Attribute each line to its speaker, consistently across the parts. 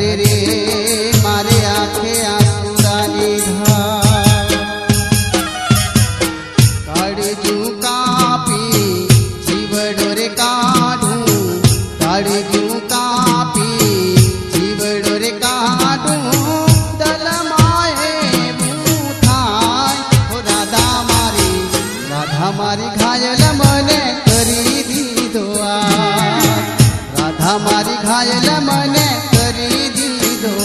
Speaker 1: हरे रे मारे आखे आसुरानी धार काढजू कापी जीवडो रे काढू काढजू कापी जीवडो रे काढू दल माये बूथाय हो राधा मारी घायल मने करी दीधो राधा मारी घायल मने करी दीधो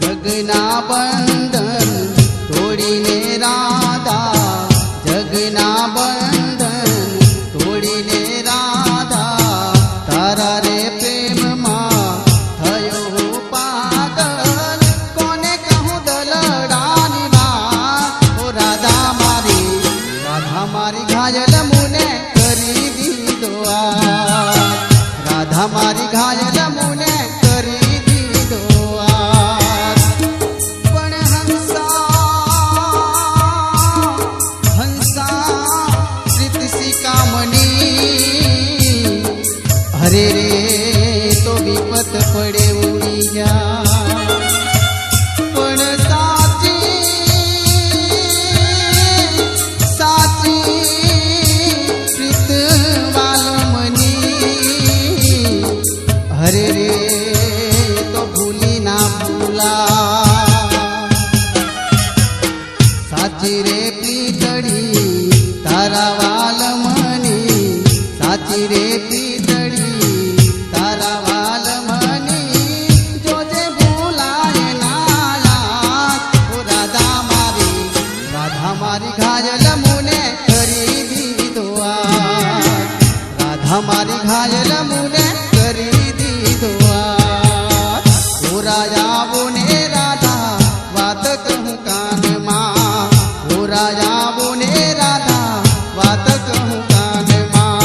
Speaker 1: जगना बंधन तोड़ीने राधा जगना बंधन तोड़ीने राधा तारा रे प्रेम मां थयो पागल कोने कहूं दलडानी बात ओ राधा मारी घायल मुने करी दीधो राधा मारी घायल मुने करी दीधो हरे रे तो विपत पड़े उड़ी जा पण साची साची प्रीत वालमनी हरे रे तो भूली ना भूला साची रे पीतड़ी तारा वालमनी साची रे पीतड़ी तारा वालमनी जोजे भूलाए नाला ओ राधा मारी घायल मुने करी दीधो राधा मारी घायल मुने करी दीधो ओ राजा बोने राधा वात कहूं कान मां ओ राजा बोने राधा वात कहूं कान मां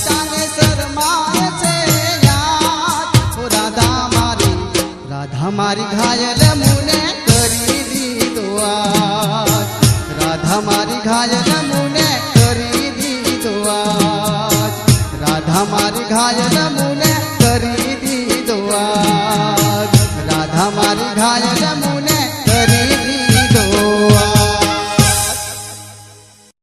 Speaker 1: जाने शर्माए से याद ओ राधा मारी घायल मुने करी दीधो राधा मारी घायल मुने करी दीधो राधा मारी घायल मुने करी दीधो राधा मारी घायल